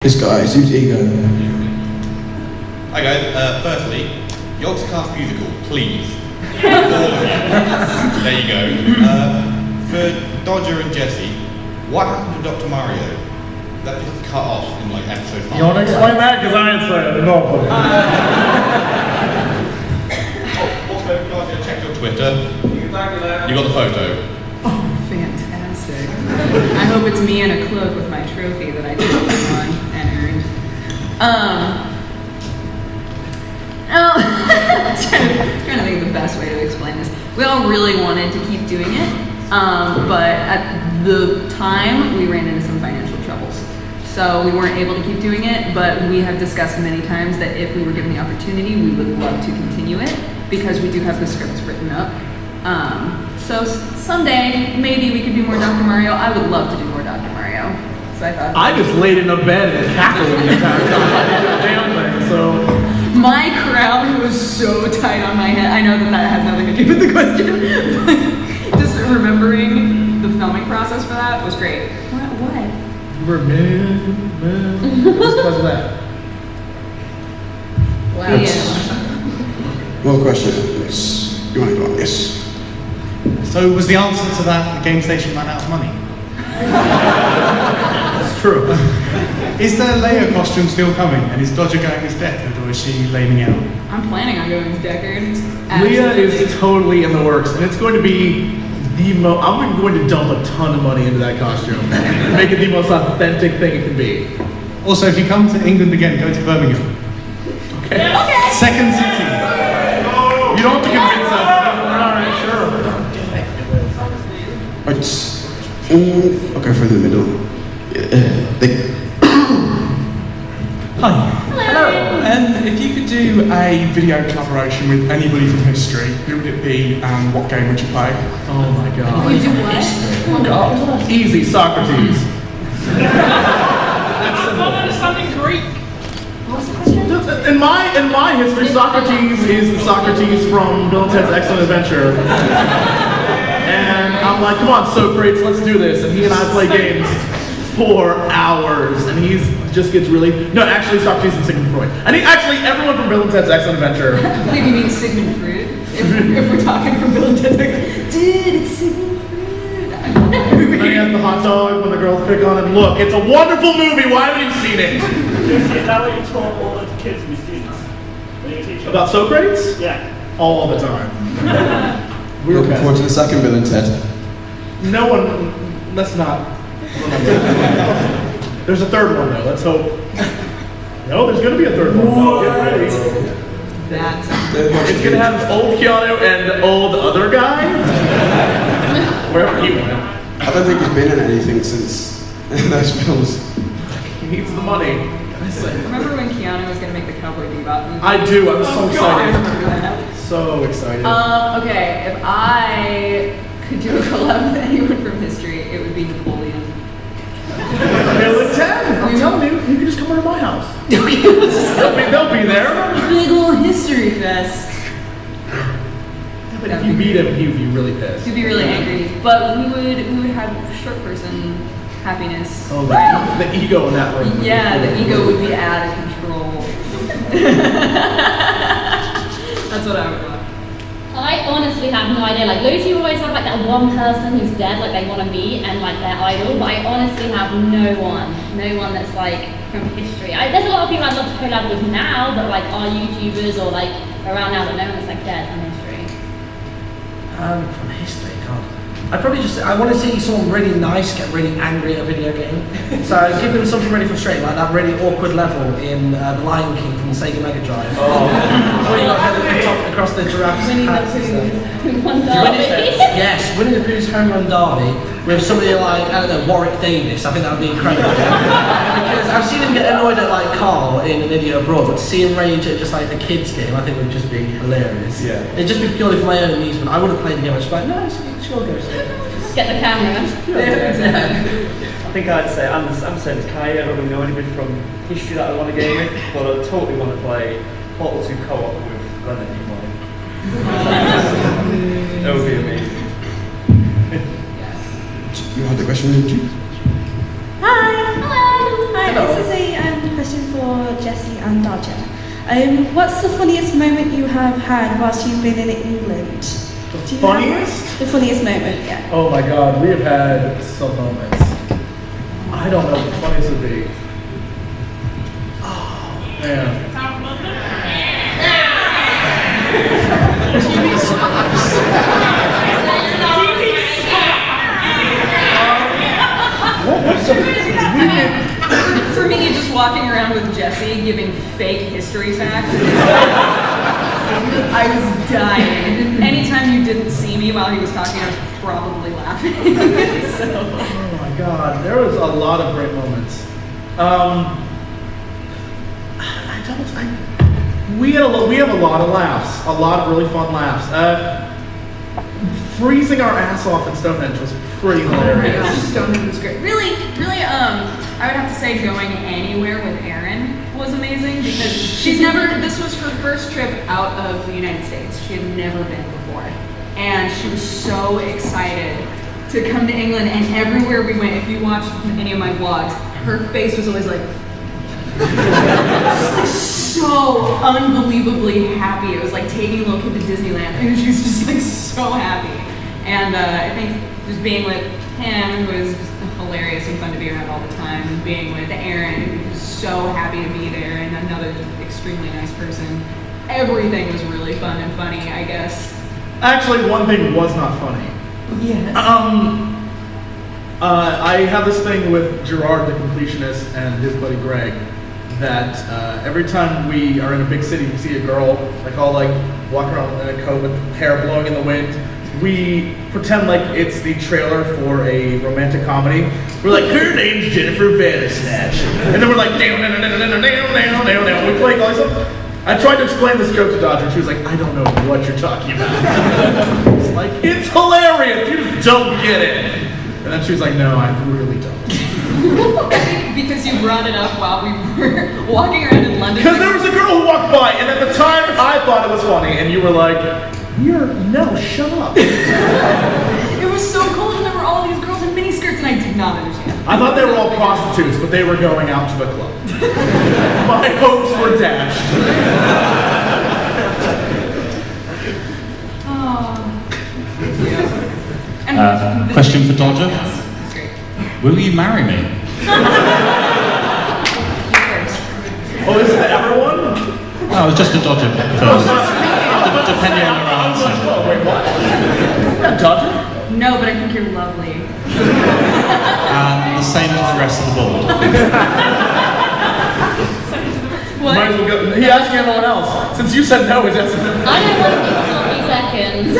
This guy seems eager. Hi guys, firstly, Yogscast musical, please. All of you. There you go. For Dodger and Jesse, what happened to Dr. Mario? That just cut off in like episode 5. You want to explain that? Because I ain't saying it. No. Also, guys, check your Twitter. You got the photo. Oh, fantastic. I hope it's me in a cloak with my trophy that I did on and earned. Trying to think of the best way to explain this. We all really wanted to keep doing it, but at the time we ran into some financial troubles. So we weren't able to keep doing it, but we have discussed many times that if we were given the opportunity, we would love to continue it because we do have the scripts written up. So someday, maybe we could do more Dr. Mario. I would love to do more Dr. Mario. So I thought. I just laid in a bed and cackled the entire time. I didn't do a damn thing, so. My crown was so tight on my head. I know that has nothing to do with the question, but just remembering the filming process for that was great. What? You were man. What's because of that? Wow. Yeah. More questions? You want to go on? Yes. So was the answer to that the game station ran out of money? That's true. Is the Leia costume still coming? And is Dodger going as Deckard or is she laning out? I'm planning on going as Deckard. Leah is totally in the works, and it's going to be the most. I'm going to dump a ton of money into that costume, make it the most authentic thing it can be. Also, if you come to England again, go to Birmingham. Okay. Second city. You don't have to convince us. Alright, sure. Right. I'll go through the middle. Hi. Hello. If you could do a video collaboration with anybody from history, who would it be and what game would you play? Oh my god. We do what? Oh god. Easy, Socrates. I'm understanding Greek. In my history, Socrates is the Socrates from Bill and Ted's Excellent Adventure. And I'm like, come on, Socrates, let's do this. And he and I play games for hours. And he just gets really... No, actually, Socrates and Sigmund Freud. And everyone from Bill and Ted's Excellent Adventure. I believe you mean Sigmund Freud. If we're talking from Bill and Ted's dude, it's Sigmund Freud. And then he has the hot dog when the girls pick on him. Look, it's a wonderful movie. Why haven't you seen it? Is that what you taught all the kids and students? When you teach them? About Socrates? Yeah. All the time. We're looking forward to the second Bill and Ted. No one... Let's not remember. There's a third one, though. Let's hope. No, there's going to be a third one. No, get ready. It's going to have old Keanu and old other guy. Wherever he went. I don't think he's been in anything since those films. He needs the money. Remember when Keanu was going to make the Cowboy Bebop movie? I do. I'm so excited. I remember that. So excited. Okay, if I could do a collab with anyone from history, it would be Napoleon. Bill and Ted. I'm telling you, you can just come over to my house. They'll be there. Big ol' history fest. But if you beat him, he'd be really pissed. He'd be really angry. But we would have short person happiness. Oh, the ego in that room. Yeah, the ego would be out of control. That's what I would want. I honestly have no idea. Like, loads of you always have like that one person who's dead, like they want to meet and like their idol. But I honestly have no one that's like from history. There's a lot of people I'd love to collab with now, but like are YouTubers or like around now that no one's like dead from history. From history, God. I want to see someone really nice get really angry at a video game. So give them something really frustrating, like that really awkward level in The Lion King from the Sega Mega Drive. Where you got the top across the giraffe's hats and stuff. Yes, Winnie the Pooh's Home Run Derby with somebody like, I don't know, Warwick Davis. I think that would be incredible. Because I've seen him get annoyed at like Carl in an idiot abroad, but to see him rage at just like a kid's game, I think would just be hilarious. Yeah. It'd just be purely for my own amusement. I would have played the game, I'd just be like, no, sure, go. Get the camera. I think I'd say I'm the same as Kai. I don't really know anybody from history that I want to game with, but I totally want to play Portal 2 co-op with Leonard Nimoy. That would be amazing. You had the question, didn't you? Hi. Hello. Hi. Hello. This is a question for Jessie and Dodger. What's the funniest moment you have had whilst you've been in England? Do you Funniest? have the funniest moment, yeah. Oh my god, we have had some moments. I don't know what the funniest would be. Oh, man. For me, just walking around with Jesse giving fake history facts. I was dying. Anytime you didn't see me while he was talking, I was probably laughing. Oh my god, there was a lot of great moments. We have a lot of laughs, a lot of really fun laughs. Freezing our ass off in Stonehenge was pretty hilarious. Oh my gosh, Stonehenge was great. Really, I would have to say going anywhere with Erin was amazing because this was her first trip out of the United States. She had never been before. And she was so excited to come to England, and everywhere we went, if you watched any of my vlogs, her face was always like, just like so unbelievably happy. It was like taking a little kid to Disneyland, and she was just like so happy. And I think just being with him was just hilarious and fun to be around all the time. And being with Erin, who was so happy to be there, and another extremely nice person. Everything was really fun and funny, I guess. Actually, one thing was not funny. Yes. I have this thing with Gerard the completionist and his buddy Greg that every time we are in a big city, we see a girl like all like walking around in a coat with hair blowing in the wind. We pretend like it's the trailer for a romantic comedy. We're like, her name's Jennifer Vandersnatch, and then we're like, down. We play all this stuff. I tried to explain this joke to Dodger, and she was like, I don't know what you're talking about. It's like, it's hilarious, you just don't get it. And then she was like, no, I really don't. I think because you brought it up while we were walking around in London. Because there was a girl who walked by, and at the time I thought it was funny, and you were like, no, shut up. It was so cool, and there were all these girls in miniskirts, and I did not understand. I thought they were all prostitutes, but they were going out to the club. My hopes were dashed. Question for Dodger. Will you marry me? Oh, is it everyone? No, it was just a Dodger first. Depending on your answer. Wait, what? Yeah, Dodger? No, but I think you're lovely. And the same as the rest of the board. What? Might as well go. He asked everyone else. Since you said no, it's just. I don't want to be 40 seconds.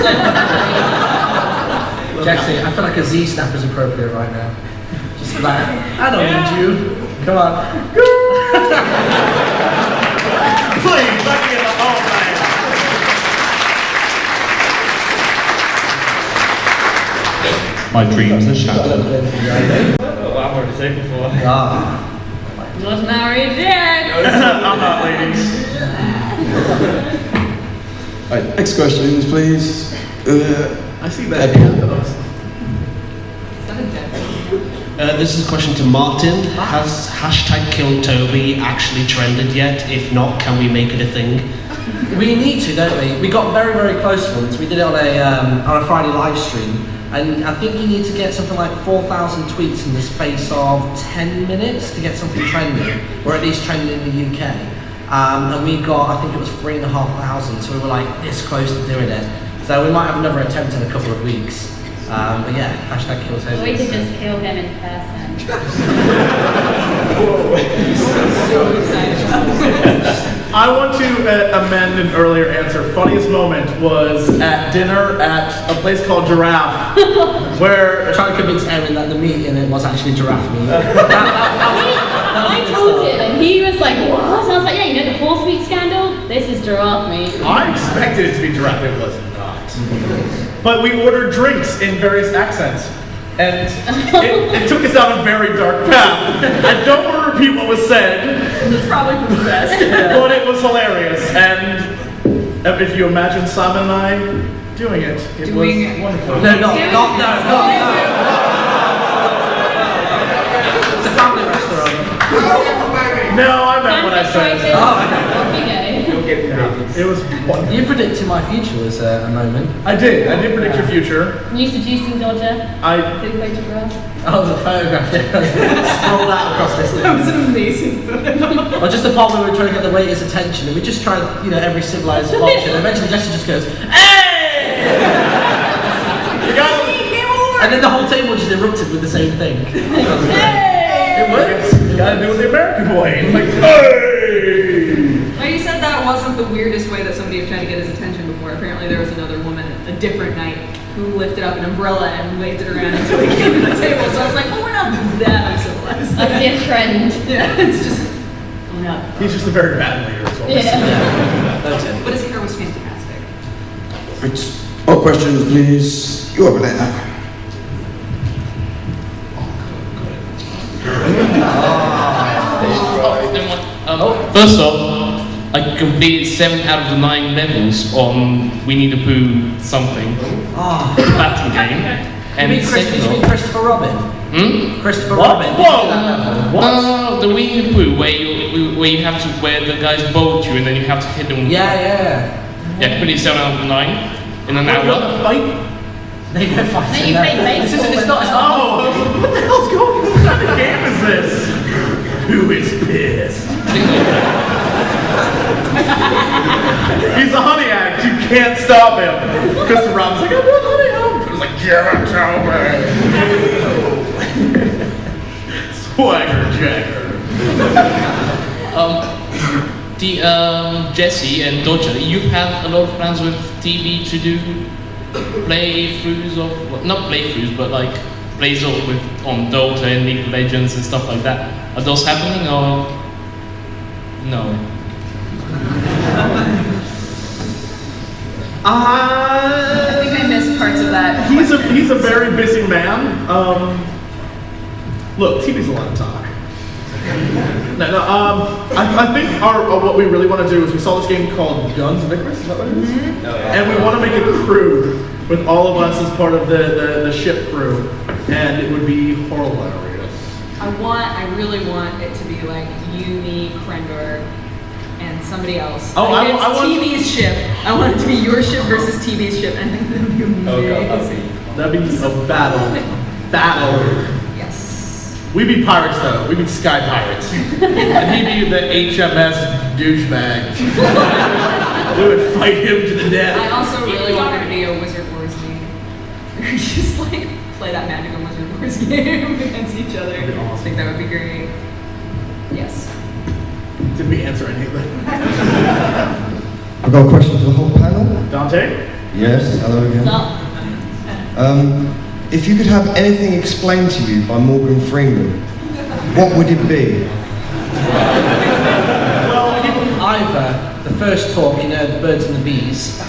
Jesse, I feel like a Z snap is appropriate right now. Just like, I don't need you. Come on. Please, let me in the hall, man. My dreams are shattered. Oh, I've already said before. Not married yet. I'm not, ladies. Alright, next questions, please. I see that hand, though. This is a question to Martin. Has #KillToby actually trended yet? If not, can we make it a thing? We need to, don't we? We got very, very close once. We did it on a Friday live stream, and I think you need to get something like 4,000 tweets in the space of 10 minutes to get something trending, or at least trending in the UK. And we got, I think it was 3,500, so we were like this close to doing it. So we might have another attempt in a couple of weeks. But yeah, #KillToby. We could just kill him in person. I want to amend an earlier answer. Funniest moment was at dinner at a place called Giraffe, where trying to convince Erin that the meat in it was actually giraffe meat. I told him, and he was like, what? And I was like, yeah, you know the horse meat scandal? This is giraffe meat. I expected it to be giraffe. It was not. But we ordered drinks in various accents, and it took us down a very dark path. I don't want to repeat what was said. It's probably for the best. But it was hilarious, and if you imagine Simon and I doing it, it was wonderful. No. No, I meant what I said. It was wonderful. You predicted my future was a moment. I did predict your future. You seducing Dodger? I Big photograph. Oh, the photograph scrolled out across this thing. That was an amazing photo. Or just the part where we were trying to get the waiter's attention, and we just tried, every civilized option. Eventually, Jesse just goes, "Hey!" And then the whole table just erupted with the same thing. Hey! It works. You gotta do it the American way. It's like, hey! Well, you said that wasn't the weirdest way that somebody had tried to get his attention before. Apparently there was another woman a different night who lifted up an umbrella and waved it around until he came to the table. So I was like, well, we're not that uncivilized. I see a trend. Yeah, it's just, oh no. He's just a very bad leader as well. Yeah. That's it. But his hair was fantastic. Right. All questions, please. You over there. First off, I completed 7 out of the 9 levels on Winnie the Pooh something. Battle game. And You mean Christopher Robin? Christopher What? Robin? Whoa! What? No, the Winnie the Pooh where you have to, where the guys bolt you and then you have to hit them. Yeah. Yeah, completed 7 out of the 9 in an What, you hour. have to fight? They go fighting. No, you play baseball. It's not. Oh, what the hell's going on? What kind of game is this? Who is pissed? He's a honey addict. You can't stop him. Christopher Robin's like, I'm not honey addict. He's like, give it to me. Swagger Jagger. Jesse and Dodger, you have a lot of plans with TV to do playthroughs of, well, not playthroughs, but like plays on Dota and League of Legends and stuff like that. Are those happening or no? I think I missed parts of that. He's a very busy man. Look, TV's a lot of talk. I think what we really want to do is we saw this game called Guns of Icarus, is that what it is? Oh, yeah. And we want to make a crew with all of us as part of the ship crew, and it would be hilarious. I really want it to be like you, me, Krendor, and somebody else. Oh, like I want TV's ship. I want it to be your ship versus TV's ship. I think that would be amazing. Oh god, that'd be a battle. Yes. We'd be pirates though. We'd be sky pirates. And he'd be the HMS douchebag. We would fight him to the death. I also really want there to be a Wizard Wars game. Just like play that Magic and Wizard Wars game against each other. I think that would be great. Yes. Did we answer any of that? I've got a question for the whole panel. Dante? Yes, hello again. Stop. If you could have anything explained to you by Morgan Freeman, what would it be? Well, either the first talk in The Birds and the Bees,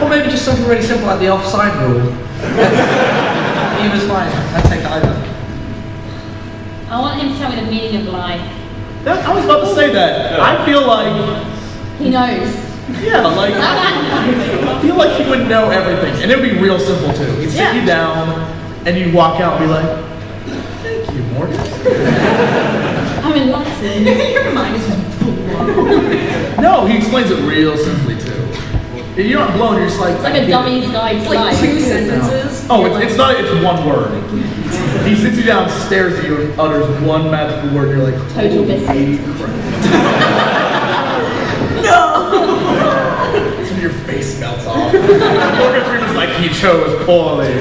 or maybe just something really simple like the offside rule. Either's fine. I'd take either. I want him to tell me the meaning of life. I was about to say that. I feel like... He knows. Yeah, like... I feel like he would know everything. And it would be real simple, too. He'd sit you down, and you'd walk out and be like, thank you, Morgan. I'm enlightened. Your mind is just blown. No, he explains it real simply, too. You're not blown, you're just like... It's like a dummy's guide to Like life. 2 sentences. Oh, it's not, it's one word. He sits you down, stares at you, and utters one magical word, and you're like, Total biscuit. That's when your face melts off. Morgan Freeman's like, he chose poorly.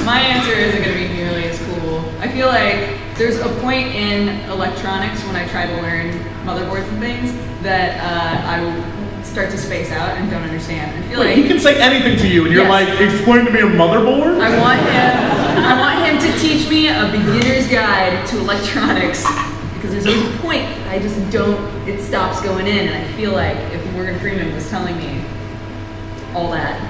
My answer isn't going to be nearly as cool. I feel like there's a point in electronics when I try to learn motherboards and things that I will start to space out and don't understand. I feel like he can say anything to you, and you're like, explain to me a motherboard? I want him to teach me a beginner's guide to electronics. Because there's always a point that I just don't, it stops going in, and I feel like if Morgan Freeman was telling me all that,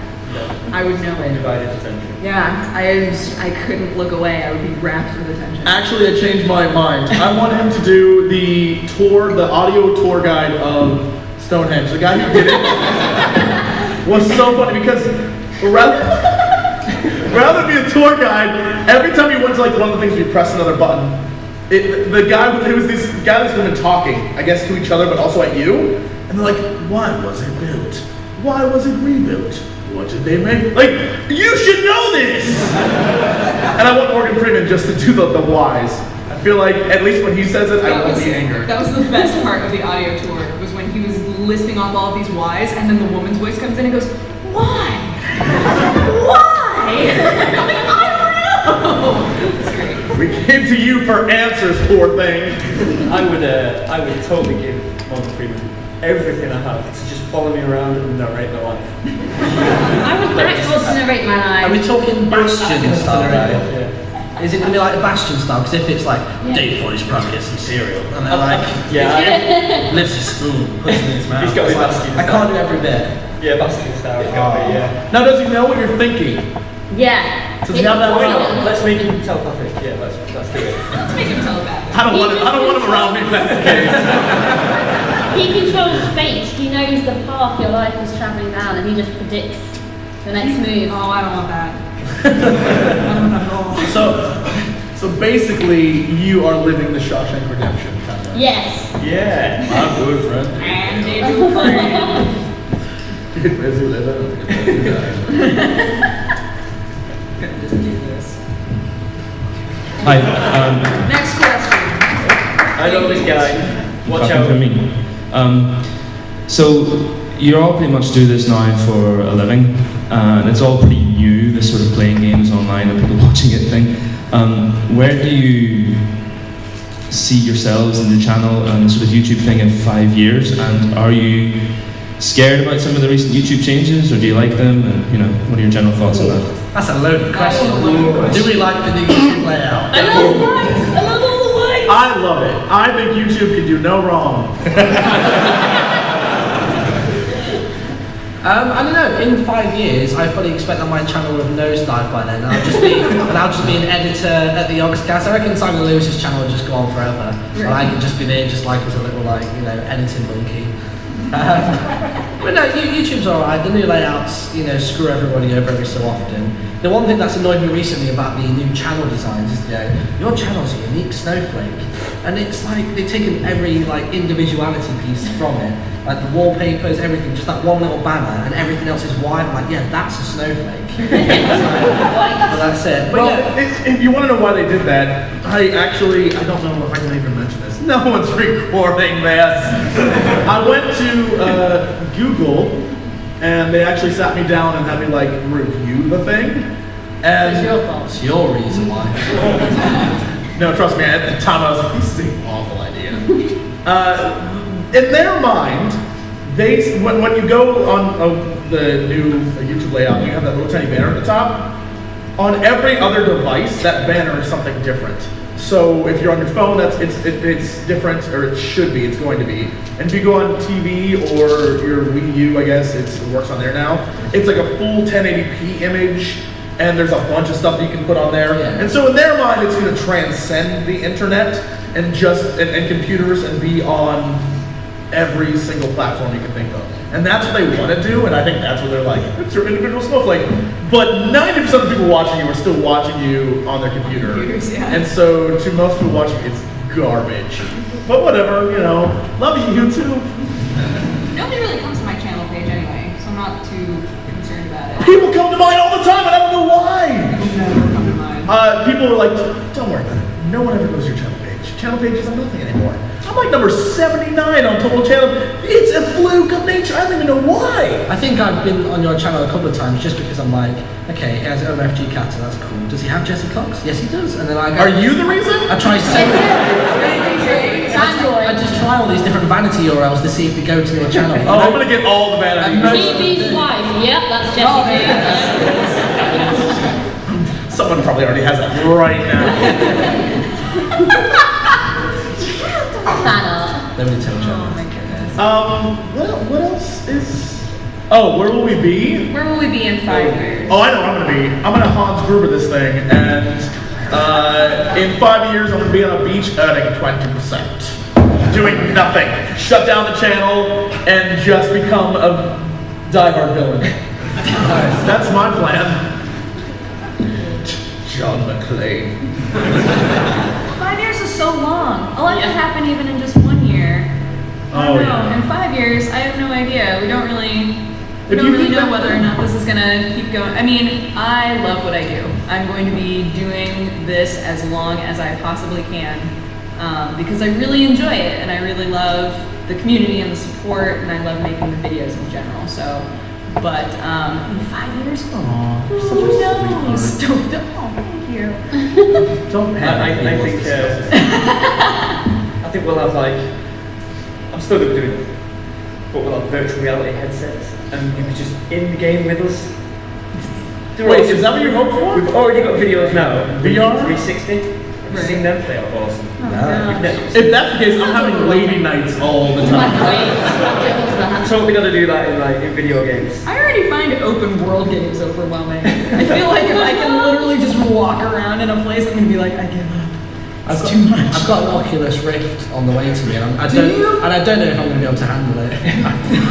I would know it. Undivided attention. Yeah, I couldn't look away. I would be wrapped with attention. Actually, I changed my mind. I want him to do the tour, the audio tour guide of Stonehenge. The guy who did it was so funny because rather rather than be a tour guide, every time you went to like one of the things, you press another button. The guy, it was this guy that's been talking, I guess, to each other, but also at you. And they're like, why was it built? Why was it rebuilt? What did they make? Like, you should know this! And I want Morgan Freeman just to do the whys. I feel like, at least when he says it, I won't be angry. That was the best part of the audio tour, was when he was listing off all of these whys, and then the woman's voice comes in and goes, why? Why? I'm like, I don't know! It's great. We came to you for answers, poor thing. I would totally give Morgan Freeman everything I have to just follow me around and narrate my life. I would actually narrate my life. Are we talking Bastion style? Yeah. Is it going to be like the Bastion style? Because if it's like, Dave for his probably get some cereal, and they're like, lifts his spoon, puts it in his mouth. He's got to be Like, Bastion I style. can't do every bit. Yeah, Bastion style, it's got to be, yeah. Now, does he know what you're thinking? Yeah. Does he have that Why right? not? Let's make him telepathic. Yeah, let's do it. Let's make him telepathic. I don't want him around me if that's the case. He controls fate. He knows the path your life is traveling down, and he just predicts the next move. Oh, I don't want that. I don't want that at all. So basically, you are living the Shawshank Redemption kind of. Yes. Yeah. I'm good, friend. And do friend. Good busy living. Just do this. Hi. Next question. I know this guy. Watch Talking out. to me. So you all pretty much do this now for a living, and it's all pretty new, this sort of playing games online and people watching it thing. Where do you see yourselves in the channel and the sort of YouTube thing in 5 years? And are you scared about some of the recent YouTube changes, or do you like them? And you know, what are your general thoughts on that? That's a loaded question. Do we like the new YouTube layout? I love the lights. I love all the lights. I love it. I think YouTube can do no wrong. I don't know. In 5 years, I fully expect that my channel will have nosedived by then. I'll just be an editor at the Oxcast. I reckon Simon Lewis's channel will just go on forever, and I can just be there, just like as a little editing monkey. But no, YouTube's alright. The new layouts, screw everybody over every so often. The one thing that's annoyed me recently about the new channel designs is, your channel's a unique snowflake, and it's like they've taken every individuality piece from it, like the wallpapers, everything, just that one little banner, and everything else is white. I'm like, yeah, that's a snowflake. But that's it. But Well, if you want to know why they did that, I don't know if I can even mention this. No one's recording this. I went to Google, and they actually sat me down and had me review the thing. And It's your fault. It's your reason why. no, trust me. At the time, I was like, "This is an awful idea." In their mind, when you go on the new YouTube layout, you have that little tiny banner at the top. On every other device, that banner is something different. So if you're on your phone, it's different, or it should be. It's going to be. And if you go on TV or your Wii U, I guess it works on there now. It's like a full 1080p image, and there's a bunch of stuff that you can put on there. Yeah. And so in their mind, it's going to transcend the internet and and computers and be on every single platform you can think of. And that's what they want to do, and I think that's what they're like, it's your individual snowflake. But 90% of the people watching you are still watching you on their computer. Computers, yeah. And so to most people watching, it's garbage. But whatever, love you, YouTube. Nobody really comes to my channel page anyway, so I'm not too concerned about it. People come to mine all the time, and I don't know why. Never come to mine. People are like, don't worry about it. No one ever goes to your channel page. Channel pages are nothing anymore. I'm like number 79 on total channel. It's a fluke of nature. I don't even know why. I think I've been on your channel a couple of times just because I'm like, okay, he has OMFG Kata, that's cool. Does he have Jesse Cox? Yes, he does. And then I go, Are you the reason? I try I just try all these different vanity URLs to see if they go to your channel. Oh, I'm gonna get all the vanity. TV's wife. Yep, that's Jesse. Someone probably already has that right now. Nobody tell you. Oh my goodness. What else is? Oh, where will we be? Where will we be in 5 years? Oh, I know where I'm gonna be. I'm gonna Hans Gruber this thing, and in 5 years I'm gonna be on a beach earning 20%, doing nothing, shut down the channel, and just become a diehard villain. That's my plan. John McClane. 5 years is so long. A lot can happen even in just 1 year. I don't know. In 5 years, I have no idea. We don't really know whether or not this is gonna keep going. I mean, I love what I do. I'm going to be doing this as long as I possibly can because I really enjoy it and I really love the community and the support and I love making the videos in general. So, but in 5 years, who knows? Thank you. I think we'll have like, I'm still going to be doing it, but we'll have virtual reality headsets and you can just in the game with us. Wait, is that what you're hoping for? We've already got videos now. VR? 360. Have you seen them? They are awesome. If that's the case, I'm having lady nights all the time. I'm totally gonna do that in video games. I already find open world games overwhelming. I feel like if I can literally just walk around in a place, I'm gonna be like, I give up. It's too much. I've got an Oculus Rift on the way to me, and I don't know if I'm going to be able to handle it.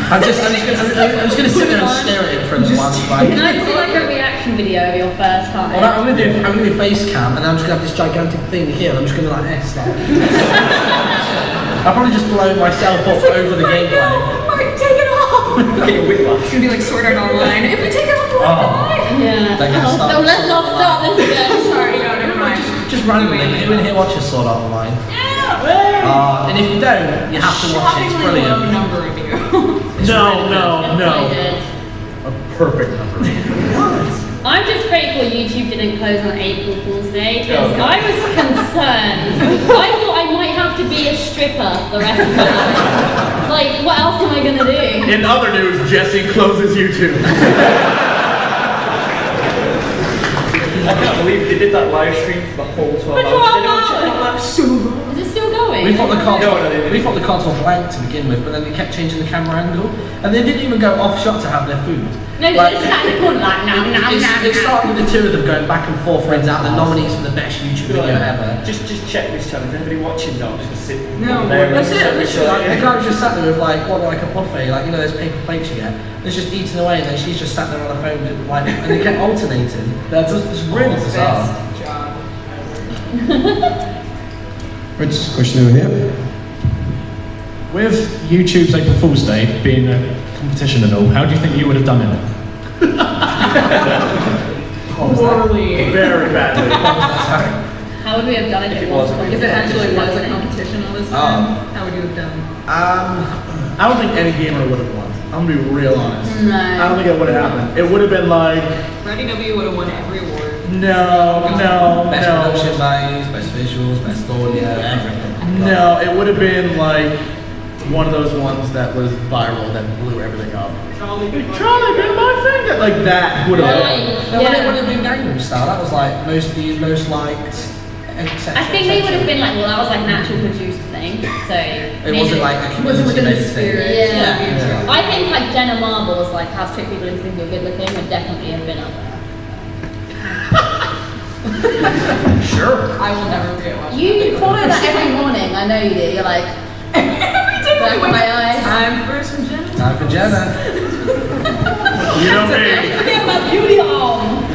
I'm just going to sit there and stare at it for a little while. Can I do like a reaction video of your first time? Well, I'm going to do face cam, and I'm just going to have this gigantic thing here. And I'm just going to like S like. I'll probably just blow myself up over the gameplay. Mark, take it off. It's gonna be like Sword Art Online. If we take it off, we'll die. Yeah. No, let's not start this again. Sorry, no, never mind. Just randomly, who in here watches Sword Art Online? Yeah. And if you don't, you have to watch it. It's brilliant. Low number of you. No. A perfect number. I'm just grateful YouTube didn't close on April Fool's Day because I was concerned. I thought I might have to be a stripper the rest of my life. Like, what else am I gonna do? In other news, Jesse closes YouTube. I can't believe they did that live stream for the whole 12 hours. Is it still going? We thought the cards were blank to begin with, but then they kept changing the camera angle, and they didn't even go off shot to have their food. No, they just sat in the corner like, It started with the two of them going back and forth, friends out, the nominees for the best YouTube video ever. Just check this channel. Is anybody watching now? Just sit. No, that's it. Literally, like, the guy was just sat there with like a buffet, like those paper plates you get. It's just eating away, and then she's just sat there on her phone, like, and they kept alternating. It's really bizarre. Right, question over here. With YouTube's April Fool's Day being a competition and all, how do you think you would have done it? Poorly. Very badly. How would we have done it if it was? If it actually was a competition all this time, how would you have done? I don't think any gamer would have won. I'm gonna be real honest. No. I don't think it would have happened. It would have been like Freddie W would have won every award. Best production values, best visuals, best audio, everything. No, it would have been like one of those ones that was viral that blew everything up. Charlie, be my finger! Like that would have No, when it would have been Gangnam Style, that was like most liked. I think they would have been like, well, that was like an actual produced thing, so it wasn't like a community thing. Yeah. I think like Jenna Marbles, like how trick people into thinking you're good looking, would definitely have been up there. Sure. I will never forget watching You follow that every morning. I know you do. You're like, back of my eyes. Time for some Jenna. Time for Jenna. You know me. Get my beauty on.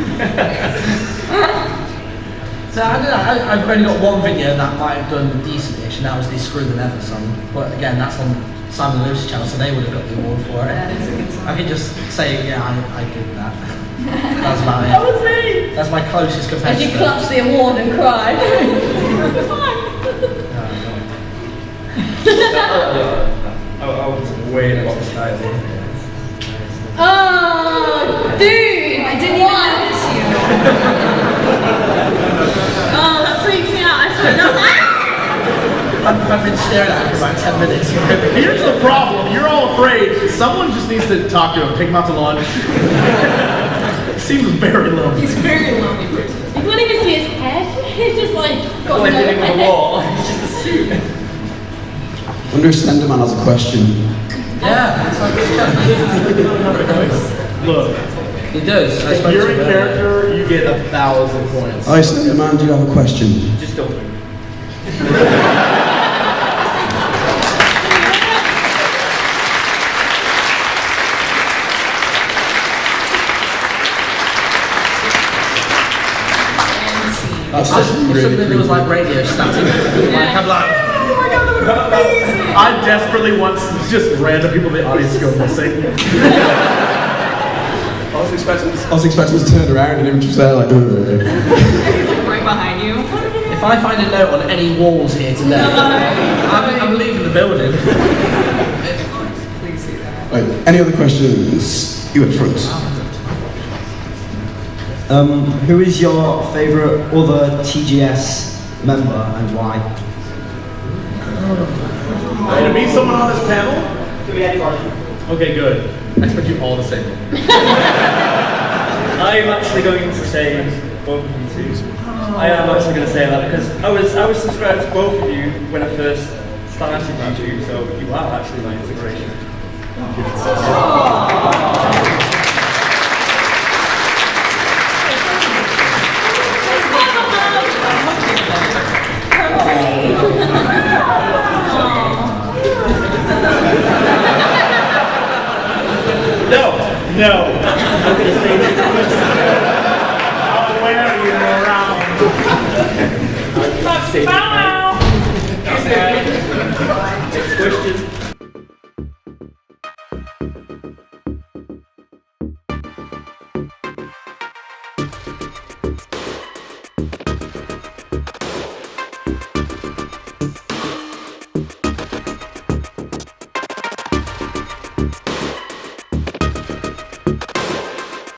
So I don't know, I've only got one video that might have done decent-ish, and that was the Screw the Never song. But again, that's on Simon Lewis's channel, so they would have got the award for it. That is a good song. I can just say, yeah, I did that. That's about it. That was me. That's my closest As competitor. you clutch the award and cry. I was way in the box title. Oh, dude! I didn't even notice you. Oh, that freaks me out. I should know that. I've been staring at it for about 10 minutes. Here's the problem. You're all afraid. Someone just needs to talk to him. Take him out to lunch. He seems very lonely. He's a very lonely person. You can't even see his head. He's just like got Like no hitting the head. wall. It's just a suit. Understand man has a question. Yeah, it's like Look, he does. if you're in character, you get 1,000 points. I said, man, do you have a question? Just don't move. just something that was like radio static. Like, I'm like, Oh my god, that would have been amazing! I desperately want just random people in the audience to go missing. I was expecting to turn around and he was just there like, He's like right behind you. if I find a note on any walls here today, I'm leaving the building. Please see that. Right, any other questions? You at front. Who is your favourite other TGS member and why? Hey, to meet someone on this panel? Okay, good. I expect you all to say it. I'm actually going to say both of you two. I am actually going to say that because I was subscribed to both of you when I first started YouTube, so you are actually my inspiration. No. I'm gonna say I'll wear you around. Next question.